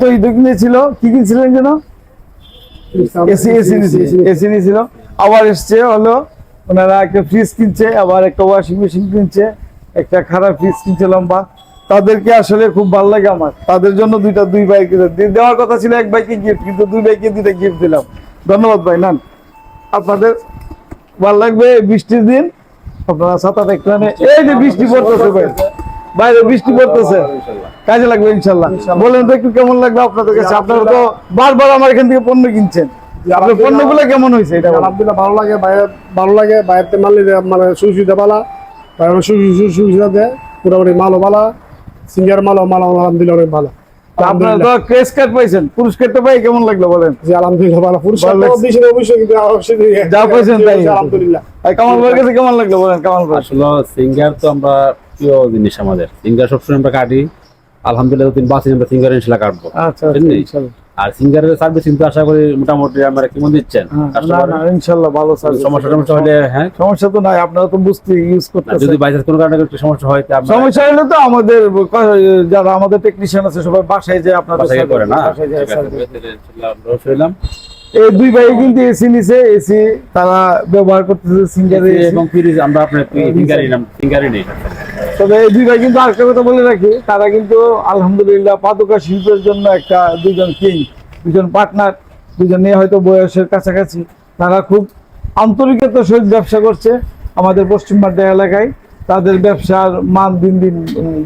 কিনেছিল, কি কিনছিলেন যেন? এসি নিয়েছিল। আবার এসছে হলো ওনারা একটা ফ্রিজ কিনছে, আবার একটা ওয়াশিং মেশিন কিনছে, একটা খারাপ ফ্রিজ কিনছে লম্বা। তাদেরকে আসলে খুব ভালো লাগে আমার। তাদের জন্য দুই ভাইকে দেওয়ার কথা ছিল, এক ভাইকে গিফট, কিন্তু দুই ভাইকে দুইটা গিফট দিলাম। ধন্যবাদ ভাই। নান, আপনাদের ভালো লাগবে বৃষ্টির দিন। আপনারা ছাতা দেখলেন, এই যে বৃষ্টি পড়তেছে ভাই, বাইরে বৃষ্টি পড়তেছে, কাজে লাগবে ইনশাল্লাহ। বলেন তো একটু কেমন লাগবে আপনাদের কাছে? আপনারা তো বারবার আমার এখান থেকে পণ্য কিনছেন, আপনার পণ্যগুলো কেমন হয়েছে? এটা আলহামদুলিল্লাহ ভালো লাগে, ভালো লাগে। বাইরে মানলে মানে সুবিধা পালা, সুবিধা দেয় মোটামুটি, মালও ভালো, সিঙ্গার মালও আলহামদুলিল্লাহ অনেক ভালো। আপনারা তো ক্রেস কার্ড পাইছেন, পুরস্কারটা পাই কেমন লাগলো বলেন? জি আলহামদুলিল্লাহ ভালো। পুরস্কার অবশ্যই, কিন্তু যা পাইছেন তাই আলহামদুলিল্লাহ। কামাল ভাইয়ের কাছে কেমন লাগলো বলেন? কামাল ভাই, আসলে সিঙ্গার তো আমরা প্রিয় জিনিস, আমাদের সিঙ্গার সবসময় আমরা কাটি। আলহামদুলিল্লাহ 3-5 আমরা সিঙ্গার ইনশাল্লাহ কাটবো। আচ্ছা ইনশাআল্লাহ। আর সিঙ্গারের সার্ভিস কিন্তু আশা করি মোটামুটি আমরা কেমন দিচ্ছেন ইনশাআল্লাহ ভালো সার্ভিস। সমস্যা হলে হ্যাঁ, সমস্যা তো নাই, আপনারা তো বুঝতে ইউজ করতেছেন। যদি বাই চান্স কোনো কারণে একটু সমস্যা হয়, সমস্যা হলে তো আমাদের যারা আমাদের টেকনিশিয়ান আছে সবাই বাসায় যায়, আপনাদের বাসায় করে না। বাসায় যায় সার্ভিস। ইনশাআল্লাহ হইলাম। এই দুই ভাই কিন্তু এসি নিছে, এসি তারা ব্যবহার করতেছে সিঙ্গারে এবং ফ্রিজ আমরা আপনার সিঙ্গারই নেই। তবে এই দুই ভাই কিন্তু আরেকটা কথা বলে রাখি, তারা কিন্তু আলহামদুলিল্লাহ পাদুকা শিল্পের জন্য একটা দুজন কিং, দুজন পার্টনার, দুজনে হয়তো বয়সের কাছাকাছি। তারা খুব আন্তরিকতার সহিত ব্যবসা করছে আমাদের পশ্চিম বাড্ডা এলাকায়। তাদের ব্যবসার মান দিন দিন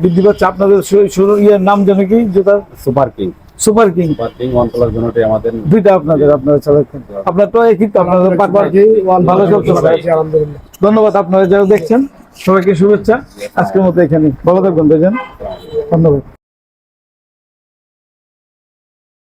বৃদ্ধি পাচ্ছে। আপনাদের শুরু ইয়ের নাম যেন কি? জুতার সুপার কিং। সুপার কিং ওয়ানতলার জন্য আমাদের দুইটা আপনারা চালাচ্ছেন। আপনার তো একই তো, আপনাদের পার্টনার কি ভালো চলতেছে? আলহামদুলিল্লাহ। ধন্যবাদ। আপনারা যারা দেখছেন সবাইকে শুভেচ্ছা। আজকের মতো এখানে ভালো থাকবেন, দেখেন। ধন্যবাদ।